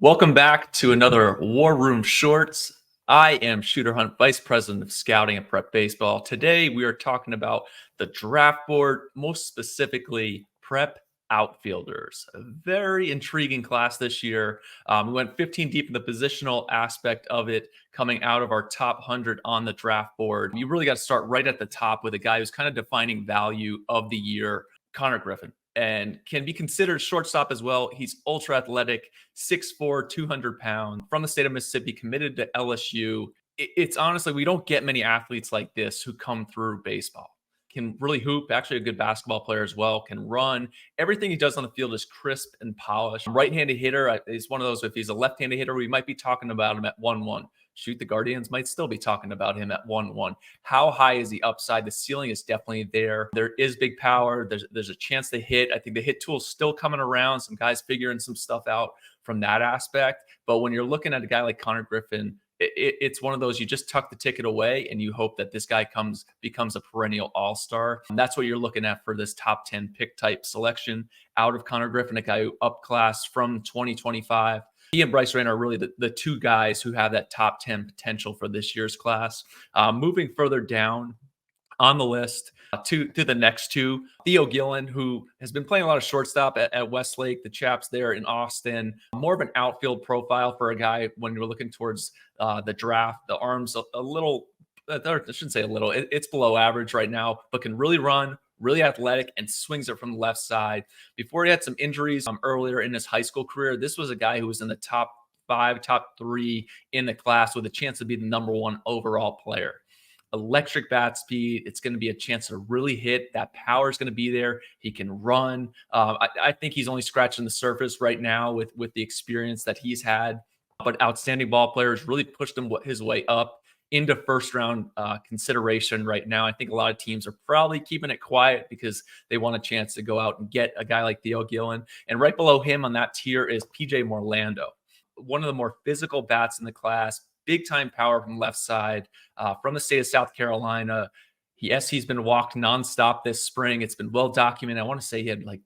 Welcome back to another War Room Shorts. I am Shooter Hunt, Vice President of Scouting at Prep Baseball. Today we are talking about the draft board, most specifically Prep Outfielders. A very intriguing class this year. We went 15 deep in the positional aspect of it, coming out of our top 100 on the draft board. You really got to start right at the top with a guy who's kind of defining value of the year, Connor Griffin, and can be considered shortstop as well. He's ultra athletic, 6'4", 200 pounds, from the state of Mississippi, committed to LSU. It's honestly, we don't get many athletes like this who come through baseball. Can really hoop, actually a good basketball player as well, can run. Everything he does on the field is crisp and polished. Right-handed hitter is one of those, if he's a left-handed hitter, we might be talking about him at 1-1. Shoot, the Guardians might still be talking about him at 1-1. How high is the upside? The ceiling is definitely there. There is big power. There's a chance to hit. I think the hit tool is still coming around. Some guys figuring some stuff out from that aspect. But when you're looking at a guy like Connor Griffin, it's one of those, you just tuck the ticket away and you hope that this guy becomes a perennial all-star. And that's what you're looking at for this top 10 pick type selection out of Connor Griffin, a guy who upclassed from 2025. He and Bryce Rain are really the two guys who have that top 10 potential for this year's class. Moving further down on the list to the next two, Theo Gillan, who has been playing a lot of shortstop at Westlake, the Chaps there in Austin. More of an outfield profile for a guy when you're looking towards the draft. The arm's a little, I shouldn't say a little, it's below average right now, but can really run, really athletic, and swings it from the left side. Before he had some injuries earlier in his high school career, this was a guy who was in the top 5, top 3 in the class with a chance to be the #1 overall player. Electric bat speed. It's going to be a chance to really hit. That power is going to be there. He can run. I think he's only scratching the surface right now with the experience that he's had. But outstanding ball players really pushed him his way up into first round consideration right now. I think a lot of teams are probably keeping it quiet because they want a chance to go out and get a guy like Theo Gillan. And right below him on that tier is PJ Morlando, one of the more physical bats in the class. Big time power from left side, from the state of South Carolina. Yes, he's been walked nonstop this spring. It's been well documented. I want to say he had like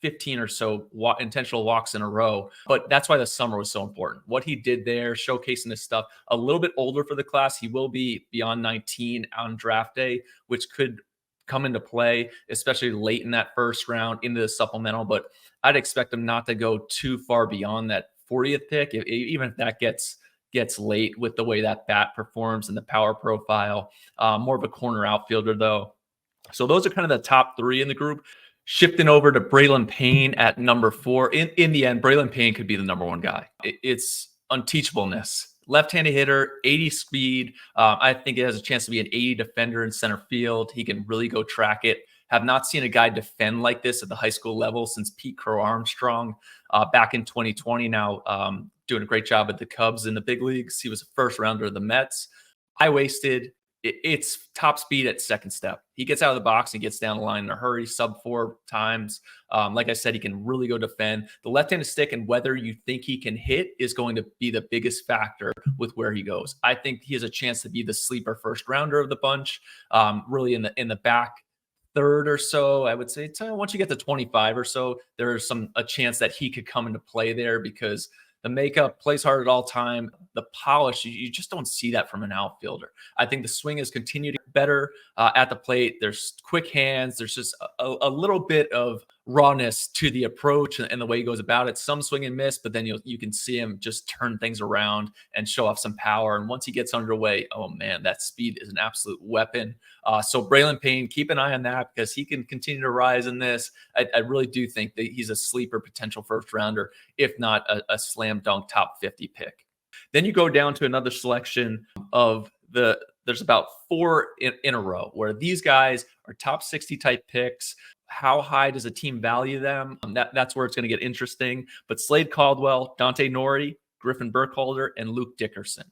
15 or so intentional walks in a row, but that's why the summer was so important. What he did there, showcasing this stuff. A little bit older for the class. He will be beyond 19 on draft day, which could come into play, especially late in that first round into the supplemental. But I'd expect him not to go too far beyond that 40th pick, even if that gets late with the way that bat performs and the power profile. More of a corner outfielder, though. So those are kind of the top 3 in the group. Shifting over to Braylon Payne at number 4. In the end, Braylon Payne could be the #1 guy. It's unteachableness. Left-handed hitter, 80 speed. I think it has a chance to be an 80 defender in center field. He can really go track it. Have not seen a guy defend like this at the high school level since Pete Crow Armstrong back in 2020. Now doing a great job at the Cubs in the big leagues. He was a first rounder of the Mets. High-waisted. It's top speed at second step. He gets out of the box and gets down the line in a hurry, sub 4 times. Like I said, he can really go defend. The left-handed stick and whether you think he can hit is going to be the biggest factor with where he goes. I think he has a chance to be the sleeper first rounder of the bunch, really in the back third or so. I would say once you get to 25 or so, there's a chance that he could come into play there because the makeup, plays hard at all time. The polish, you just don't see that from an outfielder. I think the swing has continued to get better at the plate. There's quick hands. There's just a little bit of rawness to the approach and the way he goes about it. Some swing and miss, but then you can see him just turn things around and show off some power. And once he gets underway, oh man, that speed is an absolute weapon. So Braylon Payne, keep an eye on that because he can continue to rise in this. I really do think that he's a sleeper potential first rounder, if not a slam dunk top 50 pick. Then you go down to another selection of there's about 4 in a row where these guys are top 60 type picks. How high does a team value them? That's where it's going to get interesting. But Slade Caldwell, Dante Norrie, Griffin Burkholder, and Luke Dickerson.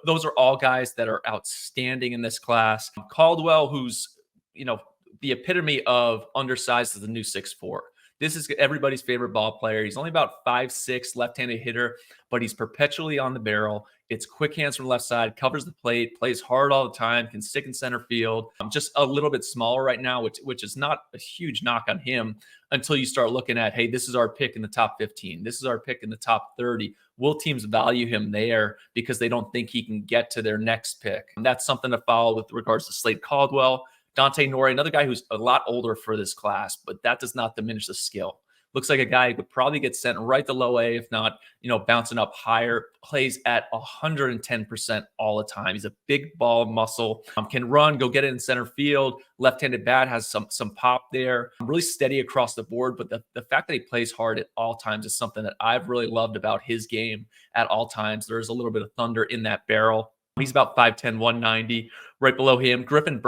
Those are all guys that are outstanding in this class. Caldwell, who's, the epitome of undersized, is the new 6'4". This is everybody's favorite ball player. He's only about 5'6", left-handed hitter, but he's perpetually on the barrel. It's quick hands from left side, covers the plate, plays hard all the time, can stick in center field. Just a little bit smaller right now, which is not a huge knock on him until you start looking at, hey, this is our pick in the top 15. This is our pick in the top 30. Will teams value him there because they don't think he can get to their next pick? And that's something to follow with regards to Slade Caldwell. Dante Nori, another guy who's a lot older for this class, but that does not diminish the skill. Looks like a guy who would probably get sent right to low A, if not, bouncing up higher. Plays at 110% all the time. He's a big ball muscle, can run, go get it in center field. Left-handed bat, has some pop there. Really steady across the board, but the fact that he plays hard at all times is something that I've really loved about his game at all times. There's a little bit of thunder in that barrel. He's about 5'10", 190. Right below him, Griffin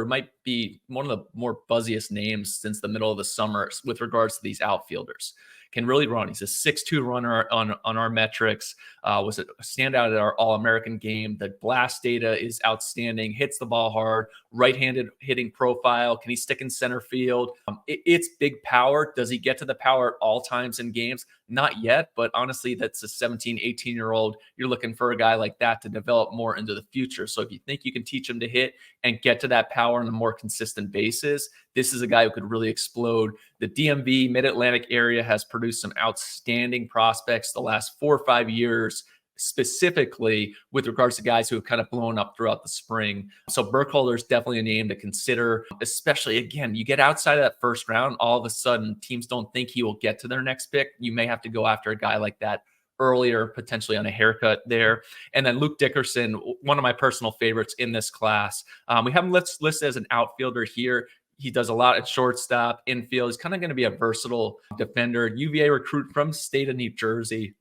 might be one of the more buzziest names since the middle of the summer with regards to these outfielders. Can really run. He's a 6'2" runner on our metrics. Was a standout at our All-American game. The blast data is outstanding. Hits the ball hard. Right-handed hitting profile. Can he stick in center field? It's big power. Does he get to the power at all times in games? Not yet, but honestly, that's a 17, 18-year-old. You're looking for a guy like that to develop more into the future. So if you think you can teach him to hit and get to that power on a more consistent basis, this is a guy who could really explode. The DMV Mid-Atlantic area has produced some outstanding prospects the last 4 or 5 years, specifically with regards to guys who have kind of blown up throughout the spring. So Burkholder is definitely a name to consider, especially, again, you get outside of that first round, all of a sudden teams don't think he will get to their next pick. You may have to go after a guy like that earlier, potentially on a haircut there. And then Luke Dickerson, one of my personal favorites in this class. We have him listed as an outfielder here. He does a lot at shortstop, infield. He's kind of going to be a versatile defender. UVA recruit from the state of New Jersey.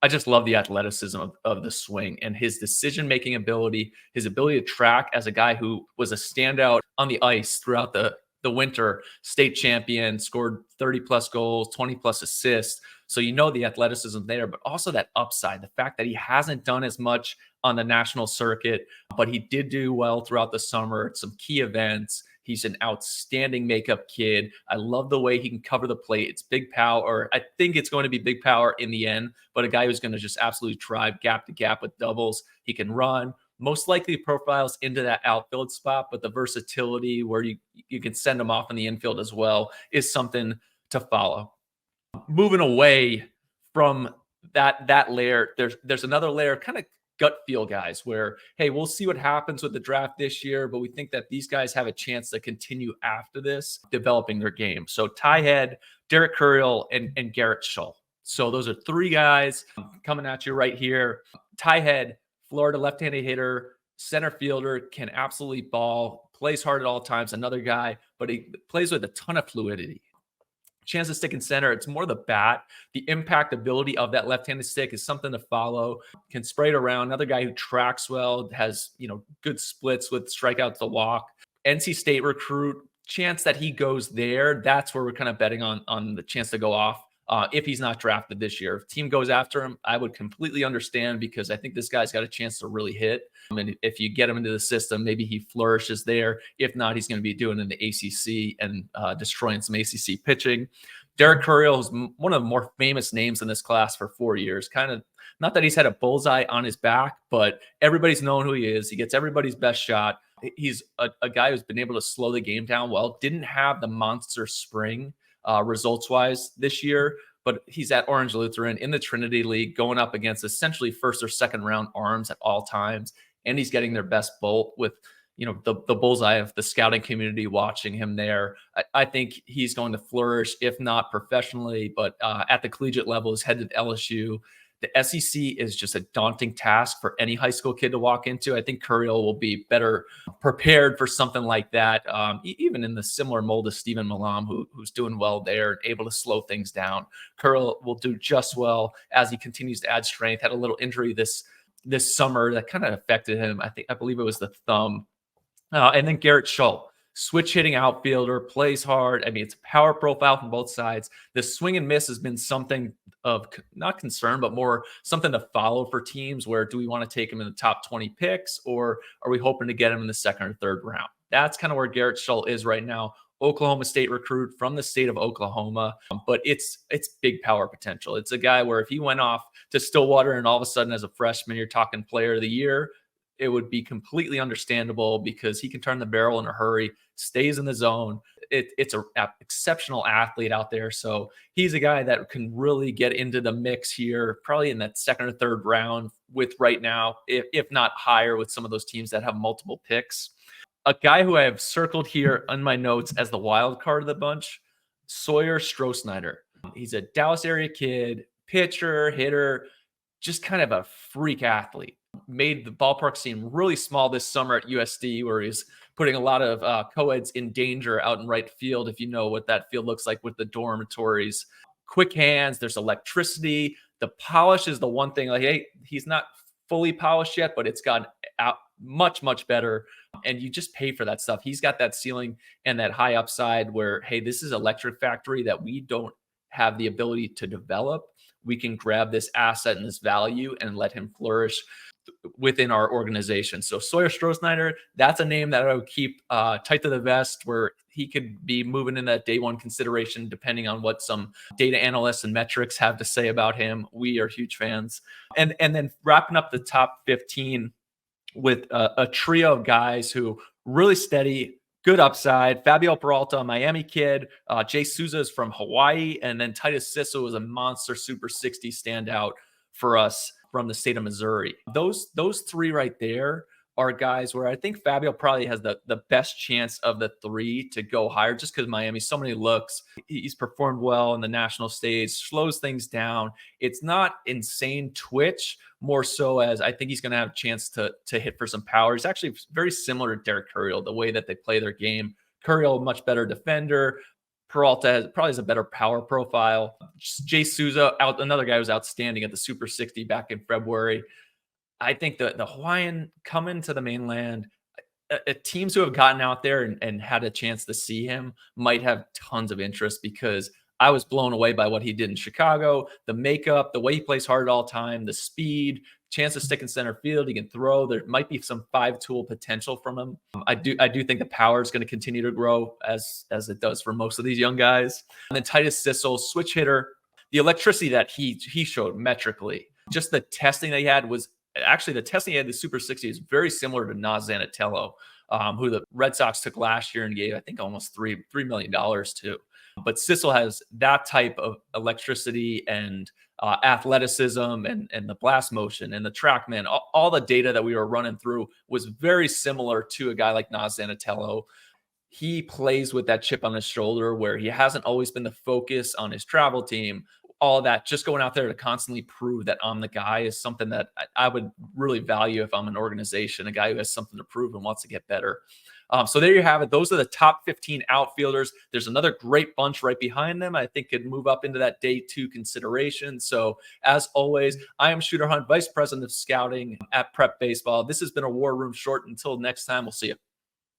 I just love the athleticism of the swing and his decision-making ability, his ability to track as a guy who was a standout on the ice throughout the winter, state champion, scored 30-plus goals, 20-plus assists. So the athleticism there, but also that upside, the fact that he hasn't done as much on the national circuit, but he did do well throughout the summer at some key events. He's an outstanding makeup kid. I love the way he can cover the plate. It's big power. I think it's going to be big power in the end, but a guy who's going to just absolutely drive gap to gap with doubles. He can run. Most likely profiles into that outfield spot, but the versatility where you can send him off in the infield as well is something to follow. Moving away from that layer, there's another layer, kind of gut feel guys, where, hey, we'll see what happens with the draft this year, but we think that these guys have a chance to continue after this, developing their game. So Ty Head, Derek Curriel, and Garrett Schull. So those are 3 guys coming at you right here. Ty Head, Florida left-handed hitter, center fielder, can absolutely ball, plays hard at all times. Another guy, but he plays with a ton of fluidity. Chance to stick in center. It's more the bat. The impact ability of that left-handed stick is something to follow. Can spray it around. Another guy who tracks well, has good splits with strikeouts to walk. NC State recruit. Chance that he goes there. That's where we're kind of betting on the chance to go off. If he's not drafted this year. If team goes after him, I would completely understand, because I think this guy's got a chance to really hit. And if you get him into the system, maybe he flourishes there. If not, he's going to be doing in the ACC and destroying some ACC pitching. Derek Curriel is one of the more famous names in this class for 4 years. Kind of, not that he's had a bullseye on his back, but everybody's known who he is. He gets everybody's best shot. He's a guy who's been able to slow the game down well. Didn't have the monster spring results-wise this year, but he's at Orange Lutheran in the Trinity League, going up against essentially first or second round arms at all times, and he's getting their best bolt with the bullseye of the scouting community watching him there. I think he's going to flourish, if not professionally, but at the collegiate level. Is headed to LSU. The SEC is just a daunting task for any high school kid to walk into. I think Curriel will be better prepared for something like that, even in the similar mold of Stephen Malam, who's doing well there and able to slow things down. Curriel will do just well as he continues to add strength. Had a little injury this summer that kind of affected him. I believe it was the thumb. And then Garrett Schull, switch hitting outfielder, plays hard. I mean, it's a power profile from both sides. The swing and miss has been something of not concern, but more something to follow for teams. Where do we want to take him in the top 20 picks, or are we hoping to get him in the second or third round? That's kind of where Garrett Schull is right now. Oklahoma State recruit from the state of Oklahoma, but it's big power potential. It's a guy where if he went off to Stillwater and all of a sudden as a freshman you're talking player of the year, it would be completely understandable because he can turn the barrel in a hurry, stays in the zone. It's an exceptional athlete out there. So he's a guy that can really get into the mix here, probably in that second or third round with right now, if not higher with some of those teams that have multiple picks. A guy who I have circled here on my notes as the wild card of the bunch, Sawyer Strohsnyder. He's a Dallas area kid, pitcher, hitter, just kind of a freak athlete. Made the ballpark seem really small this summer at USD, where he's putting a lot of co-eds in danger out in right field, if you know what that field looks like with the dormitories. Quick hands, there's electricity. The polish is the one thing, like, hey, he's not fully polished yet, but it's gotten out much better. And you just pay for that stuff. He's got that ceiling and that high upside where, hey, this is electric factory that we don't have the ability to develop. We can grab this asset and this value and let him flourish within our organization. So Sawyer Strohsnyder, that's a name that I would keep tight to the vest, where he could be moving in that day one consideration, depending on what some data analysts and metrics have to say about him. We are huge fans. And then wrapping up the top 15 with a trio of guys who really steady, good upside. Fabio Peralta, a Miami kid. Jay Souza is from Hawaii. And then Titus Sissel is a monster Super 60 standout for us from the state of Missouri. Those three right there are guys where I think Fabio probably has the best chance of the three to go higher, just because Miami's so many looks. He's performed well in the national stage, slows things down. It's not insane twitch, more so as I think he's going to have a chance to hit for some power. He's actually very similar to Derek Curiel, the way that they play their game. Curiel, much better defender. Peralta probably has a better power profile. Jay Souza, another guy who was outstanding at the Super 60 back in February. I think the Hawaiian coming to the mainland, teams who have gotten out there and had a chance to see him might have tons of interest, because I was blown away by what he did in Chicago. The makeup, the way he plays hard all time, the speed, chance to stick in center field. He can throw. There might be some 5-tool potential from him. I do think the power is going to continue to grow as it does for most of these young guys. And then Titus Sissel, switch hitter. The electricity that he showed metrically, just the testing that he had was actually the testing he had the Super 60 is very similar to Naz Zanatello, who the Red Sox took last year and gave, I think, almost $3 million to. But Sissel has that type of electricity and athleticism and the blast motion and the TrackMan. All the data that we were running through was very similar to a guy like Naz Zanatello. He plays with that chip on his shoulder, where he hasn't always been the focus on his travel team. All of that, just going out there to constantly prove that I'm the guy, is something that I would really value if I'm an organization, a guy who has something to prove and wants to get better. So there you have it. Those are the top 15 outfielders. There's another great bunch right behind them, I think could move up into that day 2 consideration. So as always, I am Shooter Hunt, Vice President of Scouting at Prep Baseball. This has been a War Room Short. Until next time, we'll see you.